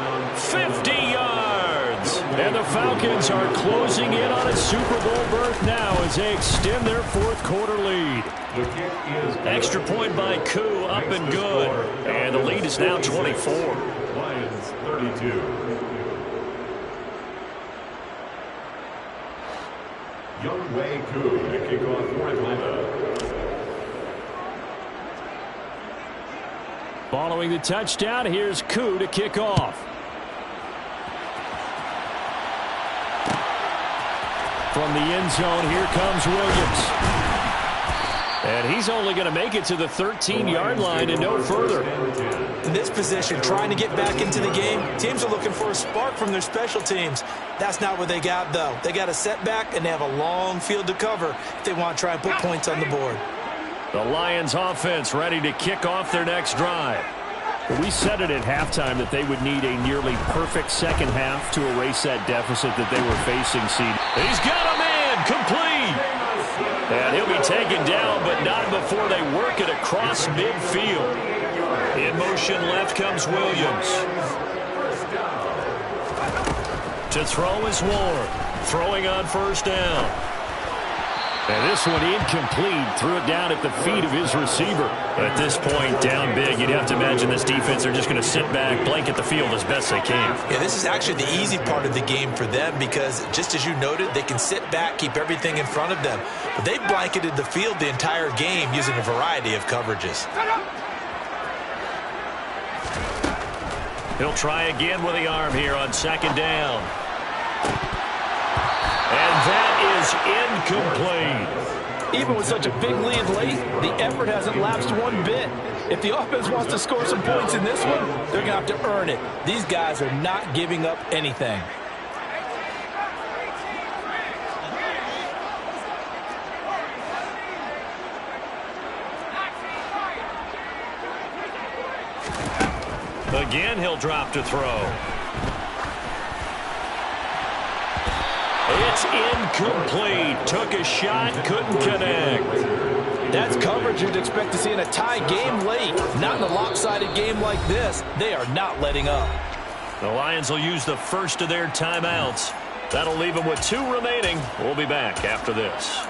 50 yards. And the Falcons are closing in on a Super Bowl berth now as they extend their fourth quarter lead. Extra point by Koo, up and good. And the lead is now 24.
Lions 32. Young Wei Koo to kick off for Atlanta.
Following the touchdown, here's Koo to kick off. From the end zone, here comes Williams. And he's only going to make it to the 13-yard line and no further.
In this position, trying to get back into the game, teams are looking for a spark from their special teams. That's not what they got, though. They got a setback, and they have a long field to cover if they want to try and put points on the board.
The Lions offense ready to kick off their next drive.
We said it at halftime that they would need a nearly perfect second half to erase that deficit that they were facing.
He's got a man complete. And he'll be taken down, but not before they work it across midfield. In motion left comes Williams. To throw is Ward. Throwing on first down.
And this one incomplete. Threw it down at the feet of his receiver.
At this point, down big, you'd have to imagine this defense are just going to sit back, blanket the field as best they can.
Yeah, this is actually the easy part of the game for them because, just as you noted, they can sit back, keep everything in front of them. But they've blanketed the field the entire game using a variety of coverages.
He'll try again with the arm here on second down. And that is incomplete.
Even with such a big lead late, the effort hasn't lapsed one bit. If the offense wants to score some points in this one, they're going to have to earn it. These guys are not giving up anything.
Again, he'll drop to throw. It's incomplete. Took a shot, couldn't connect.
That's coverage you'd expect to see in a tie game late. Not in a lopsided game like this. They are not letting up.
The Lions will use the first of their timeouts. That'll leave them with 2 remaining. We'll be back after this.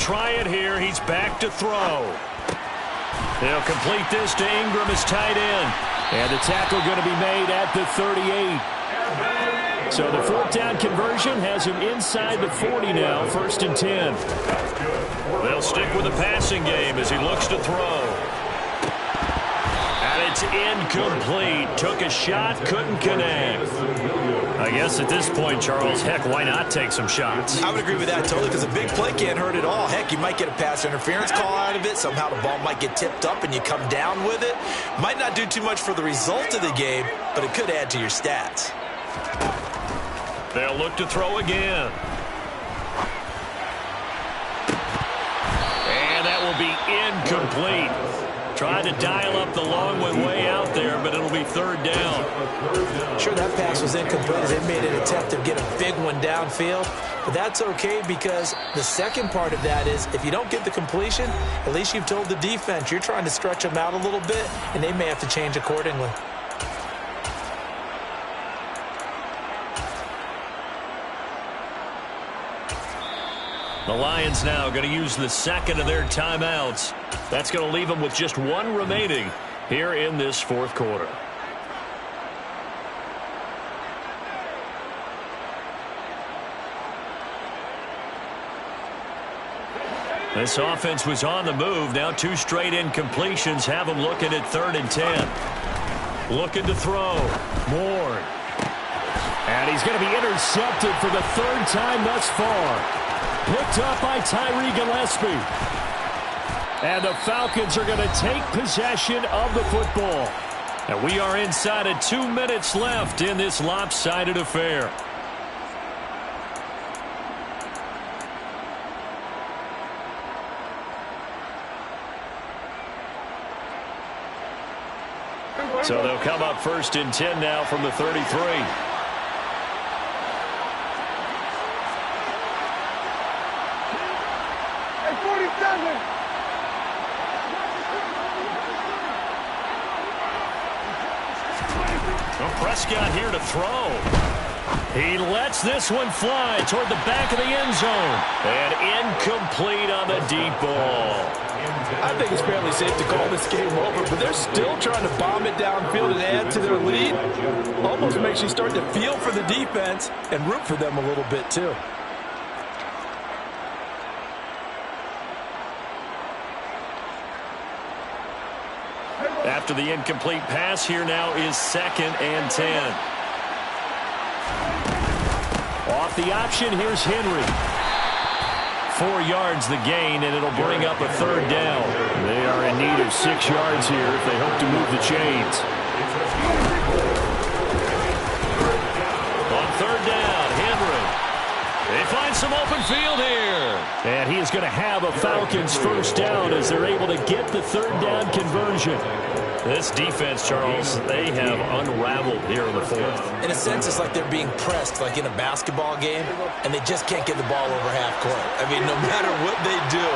Try it here. He's back to throw. They'll complete this to Ingram, his tight end.
And the tackle going to be made at the 38. So the fourth down conversion has him inside the 40 now, 1st and 10.
They'll stick with the passing game as he looks to throw. And it's incomplete. Took a shot, couldn't connect. I guess at this point, Charles, heck, why not take some shots?
I would agree with that totally because a big play can't hurt at all. Heck, you might get a pass interference call out of it. Somehow the ball might get tipped up and you come down with it. Might not do too much for the result of the game, but it could add to your stats.
They'll look to throw again. And that will be incomplete. Tried to dial up the long one way out there, but it'll be third down.
Sure, that pass was incomplete as they made an attempt to get a big one downfield. But that's okay because the second part of that is if you don't get the completion, at least you've told the defense you're trying to stretch them out a little bit, and they may have to change accordingly.
The Lions now going to use the second of their timeouts. That's going to leave them with just one remaining here in this fourth quarter. This offense was on the move. Now 2 straight incompletions have them looking at 3rd and 10. Looking to throw. Ward.
And he's going to be intercepted for the 3rd time thus far. Picked up by Tyree Gillespie. And the Falcons are going to take possession of the football.
And we are inside of 2 minutes left in this lopsided affair. So they'll come up 1st and 10 now from the 33. Prescott here to throw. He lets this one fly toward the back of the end zone. And incomplete on the deep ball.
I think it's fairly safe to call this game over, but they're still trying to bomb it downfield and add to their lead. Almost makes you start to feel for the defense and root for them a little bit too.
After the incomplete pass, here now is 2nd and 10.
Off the option, here's Henry.
4 yards the gain, and it'll bring up a 3rd down.
They are in need of 6 yards here if they hope to move the chains.
On 3rd down, Henry. They find some open field here.
And he is going to have a Falcons 1st down as they're able to get the 3rd down conversion.
This defense, Charles, they have unraveled here in the 4th.
In a sense, it's like they're being pressed, like in a basketball game, and they just can't get the ball over half court. I mean, no matter what they do,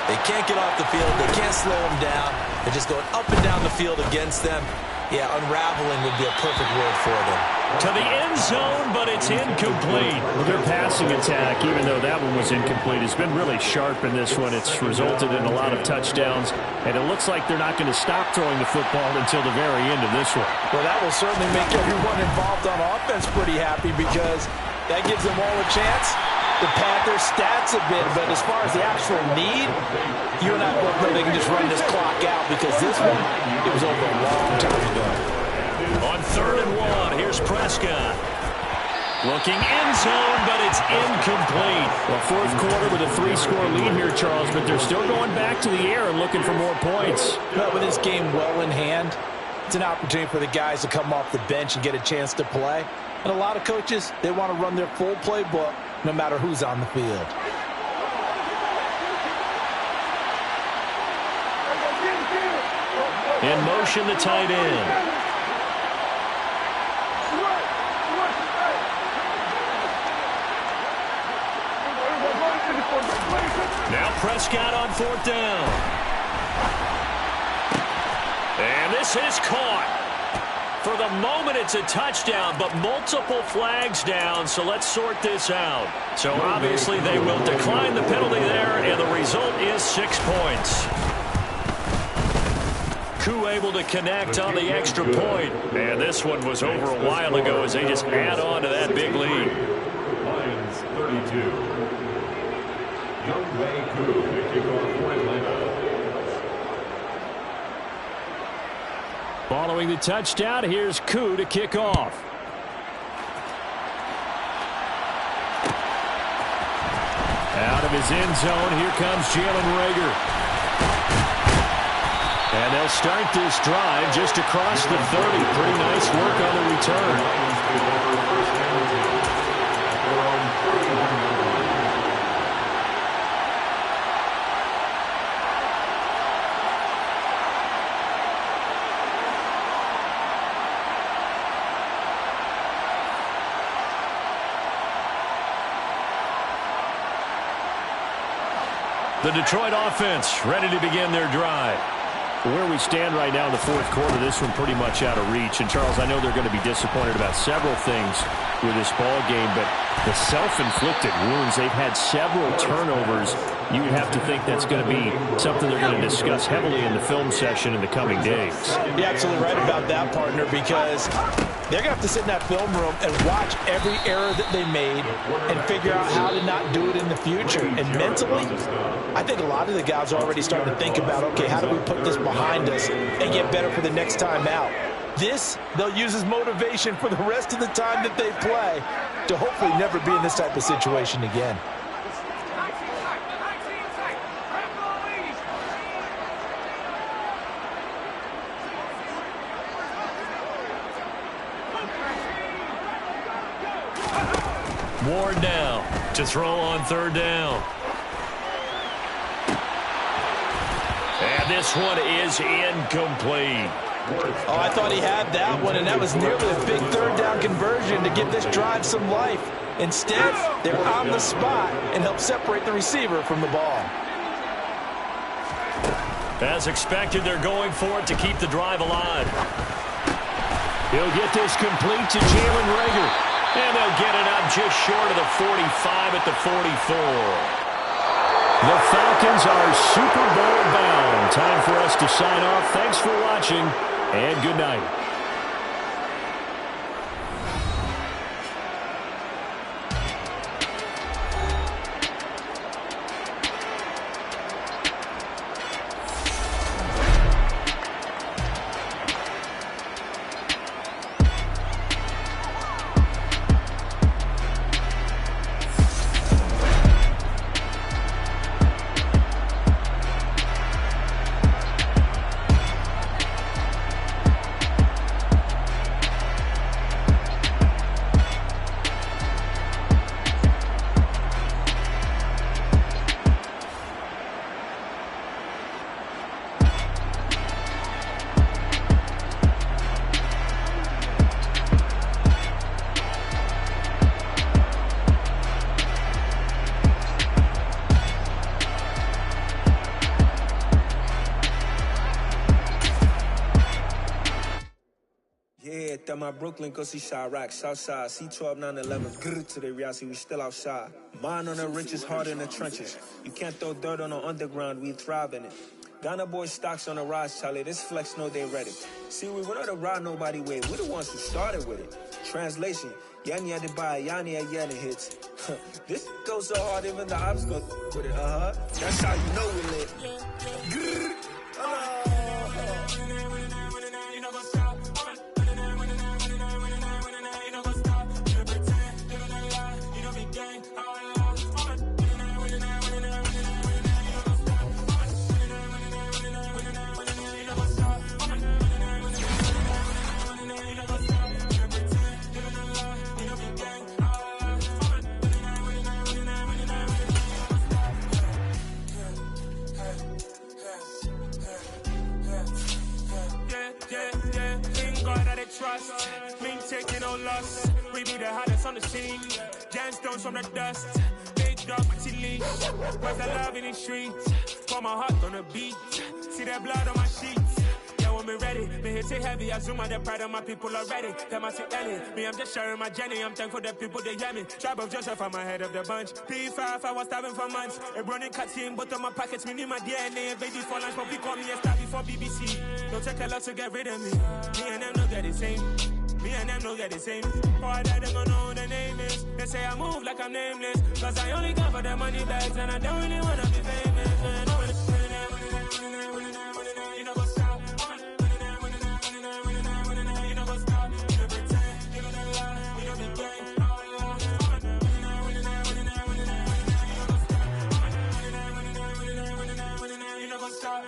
they can't get off the field. They can't slow them down. They're just going up and down the field against them. Yeah, unraveling would be a perfect word for them.
To the end zone, but it's incomplete.
Well, their passing attack, even though that one was incomplete, has been really sharp in this one. It's resulted in a lot of touchdowns, and it looks like they're not going to stop throwing the football until the very end of this one.
Well, that will certainly make everyone involved on offense pretty happy because that gives them all a chance to pad their stats a bit. But as far as the actual need, you and I both know they can just run this clock out because this one, it was over a long time ago.
On 3rd and 1, here's Prescott. Looking end zone, but it's incomplete.
Well, 4th quarter with a 3-score lead here, Charles, but they're still going back to the air and looking for more points.
But with this game well in hand, it's an opportunity for the guys to come off the bench and get a chance to play. And a lot of coaches, they want to run their full playbook no matter who's on the field.
In motion, the tight end. Now Prescott on 4th down. And this is caught. For the moment, it's a touchdown, but multiple flags down, so let's sort this out. So obviously they will decline the penalty there, and the result is 6 points. Koo able to connect on the extra point. And this one was over a while ago as they just add on to that big lead.
Lions 32. Young Wei Koo, the kickoff for Atlanta.
Following the touchdown, here's Koo to kick off. Out of his end zone, here comes Jalen Reagor. And they'll start this drive just across the 30. Pretty nice work on the return.
The Detroit offense ready to begin their drive.
Where we stand right now in the fourth quarter, this one pretty much out of reach. And, Charles, I know they're going to be disappointed about several things with this ball game, but the self-inflicted wounds, they've had several turnovers. You would have to think that's going to be something they're going to discuss heavily in the film session in the coming days.
You're absolutely right about that, partner, because they're going to have to sit in that film room and watch every error that they made and figure out how to not do it in the future. And mentally, I think a lot of the guys are already starting to think about, okay, how do we put this behind us and get better for the next time out? This, they'll use as motivation for the rest of the time that they play to hopefully never be in this type of situation again.
Ward now to throw on third down. And this one is incomplete.
Oh, I thought he had that one, and that was nearly a big third down conversion to give this drive some life. Instead, they're on the spot and help separate the receiver from the ball.
As expected, they're going for it to keep the drive alive.
He'll get this complete to Jalen Reagor.
And they'll get it out just short of the 45 at the 44.
The Falcons are Super Bowl bound. Time for us to sign off. Thanks for watching, and good night.
That my Brooklyn, go see Chirac, Southside, C12, 911, grrr to the reality, we still outside. Mine on the richest, heart in the trenches. You can't throw dirt on the underground, we thrive in it. Ghana boys stocks on the rise, Charlie, this flex know they ready. See, we were not to ride nobody with, we're the ones who started with it. Translation, Yanni had to buy, Yanni had Yanni hits. This goes so hard, even the ops go with it, That's how you know we lit. Grrr,
trust, me taking no loss. We be the hottest on the scene. Gemstones from the dust. Big dog, pretty leash. Where's the love in the streets? Pour my heart on the beat. See that blood on my sheets. Yeah, when me ready, me hit it heavy. I zoom out the pride of my people already. Them I see Ellie. Me, I'm just sharing my journey. I'm thankful that people they hear me. Tribe of Joseph, I'm ahead of the bunch. P5, I was starving for months. A running cuts in, but on my pockets, me need my DNA. Baby for lunch, but we call me a star before BBC. Don't take a lot to get rid of me. Me and them no get the same. Me and them no get the same. Boy, that they gonna know who the name is. They say I move like I'm nameless. Cause I only come for the money bags and I don't really wanna be famous. You know what's up? You know what's up? You pretend, you don't lie, you don't be gang. You know what's up?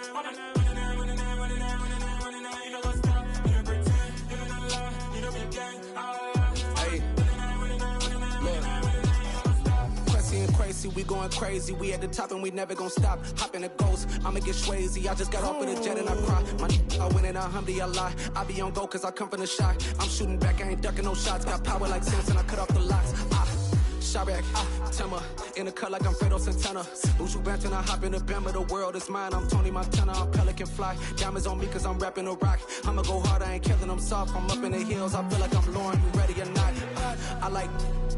We going crazy, we at the top and we never gonna stop. Hop in a ghost, I'ma get swayzy. I just got off of the jet and I cry. My I win in a Humvee, I lie. I be on go cause I come from the shot. I'm shooting back, I ain't ducking no shots. Got power like Samson, I cut off the locks. Chirac, Timmer, in the cut like I'm Fredo Santana. Buju Banton, I hop in the Bama, the world is mine. I'm Tony Montana, I'm Pelican Fly. Diamonds on me cause I'm rapping a rock. I'ma go hard, I ain't killing them soft. I'm up in the hills, I feel like I'm Lauren, you ready or not? I like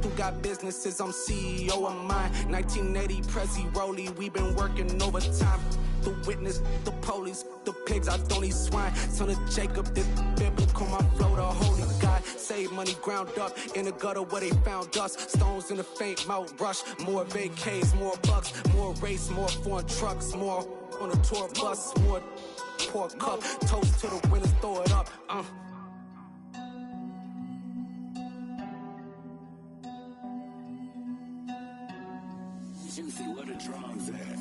who got businesses, I'm CEO of mine. 1980 Prezi Rolly, we been working overtime. The witness, the police, the pigs, I don't eat swine. Son of Jacob, this biblical, my flow, the holy God. Save money ground up in the gutter where they found us. Stones in the faint Mount Rush. More vacays, more bucks, more race, more foreign trucks, more on a tour bus, more pour cup. Toast to the winners, throw it up.
Juicy, where the drums at?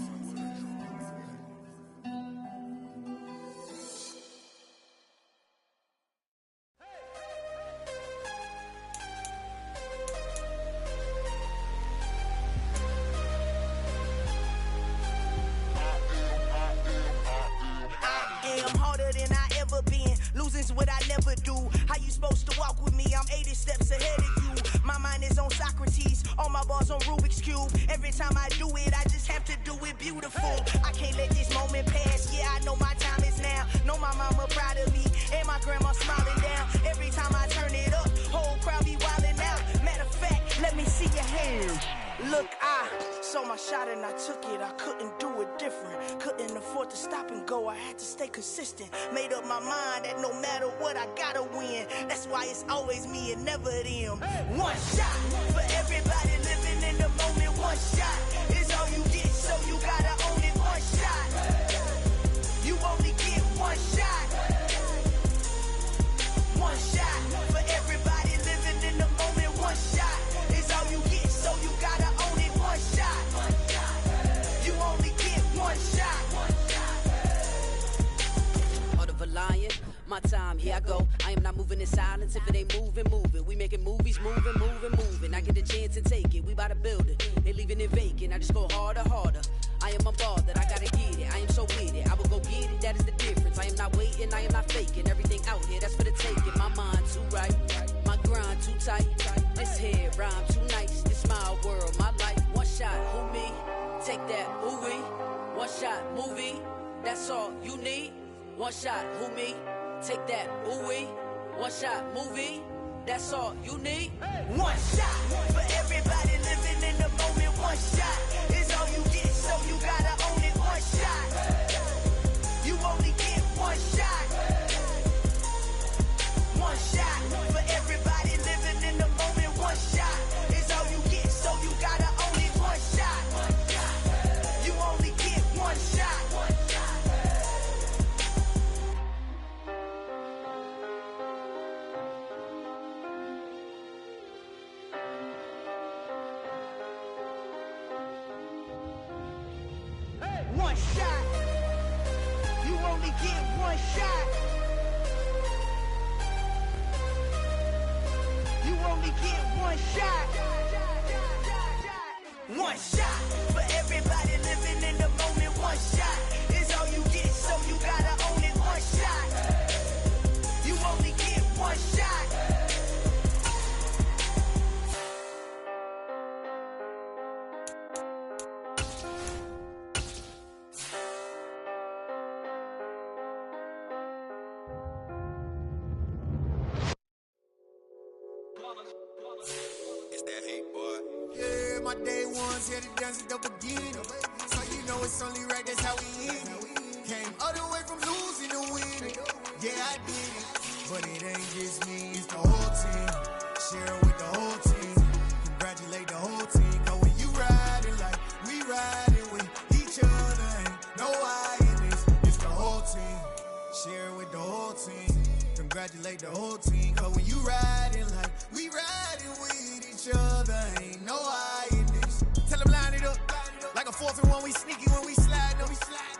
Losing's what I never do. How you supposed to walk with me? I'm 80 steps ahead of you. My mind is on Socrates, all my bars on Rubik's Cube. Every time I do it, I just have to do it beautiful. I can't let this moment pass. Yeah, I know my time is now. Know my mama proud of me, and my grandma smiling down. Every time I turn it up, whole crowd be wildin' out. Matter of fact, let me see your hands. Look, I saw my shot and I took it. I couldn't do it different. Couldn't afford to stop and go. I had to stay consistent. Made up my mind that no matter what, I gotta win. That's why it's always me and never them. One shot for everybody living in the moment. One shot is all you get, so you gotta own it. One shot. You only get one shot. One shot for everybody living in the moment. One shot is all you get, so you gotta own it. One shot. You only get one shot.
Heart of a lion, my time, here I go. I am not moving in silence. If it ain't moving, moving. We making movies, moving. I get the chance to take it. We bout to build it. They leaving it vacant. I just go harder. I am a ball that I gotta get it. I am so with it. I will go get it. That is the difference. I am not waiting. I am not faking. Everything out here, that's for the taking. My mind too right. My grind too tight. This head rhyme too nice. This my world, my life. One shot, who me? Take that, ooh-wee. One shot, movie. That's all you need. One shot, who me? Take that, ooh-wee. One shot, movie. That's all you need.
One shot for everybody living in the moment. One shot is all you get, so you gotta own it. One shot. You only get one shot. One shot for everybody living in the moment. One shot is all you get, so you gotta own it. One shot. You only get one shot. One shot. You only get one shot. You only get one shot. One shot for everybody living in the moment. One shot is all you get, so you gotta own it. One shot. You only get one shot.
It's that hate, boy. Yeah, my day ones here to dance at the beginning. So you know it's only right, that's how we end it. Came all the way from losing to winning. Yeah, I did it. But it ain't just me, it's the whole team. Share it with the whole team. Congratulate the whole team. Cause when you riding like we riding with each other, ain't no I in this. It's the whole team. Share it with the whole team. Congratulate the whole team. Cause when you riding like we riding with each other, ain't no I in this. Tell them line it up. Like a 4th and 1, we sneaky when we slide them.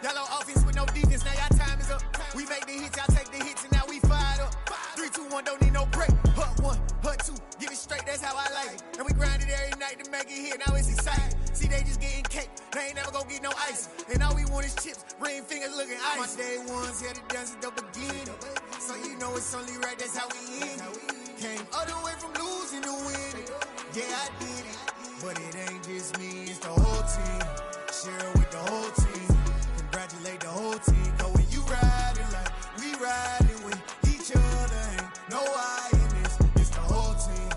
Y'all on offense with no defense, now y'all time is up. We make the hits, y'all take the hits, and now we fired up. 3, 2, 1, don't need no break. Hut 1, hut 2, give it straight, that's how I like it. And we grind it every night to make it here, now it's exciting. See, they just getting cake, they ain't never gonna get no ice. And all we want is chips, ring fingers looking ice. My day ones here to dance at the beginning. So you know it's only right, that's how we end it. Came all the way from losing to winning. Yeah, I did it. But it ain't just me, it's the whole team. Share it with the whole team. Congratulate the whole team. Cause when you riding like we riding with each other, ain't no I in this. It's the whole team.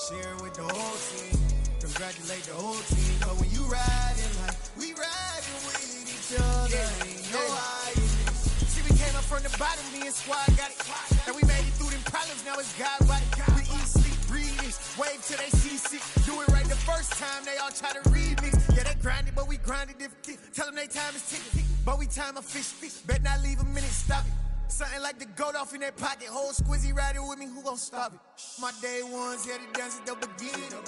Share it with the whole team. Congratulate the whole team. Cause when you riding like we riding with each other, ain't no I in this. See, we came up from the bottom, me and squad got it. And we made it through them problems, now it's God body. We eat, sleep, breathe this. Wave till they see sick. Do it right the first time, they all try to remix. Yeah, they grinded, but we grinded different. Tell them they time is ticking, but we time a fish. Bet not leave a minute, stop it. Something like the goat off in that pocket. Whole squizzy riding with me, who gon' stop it? My day ones, yeah, the dance at the beginning.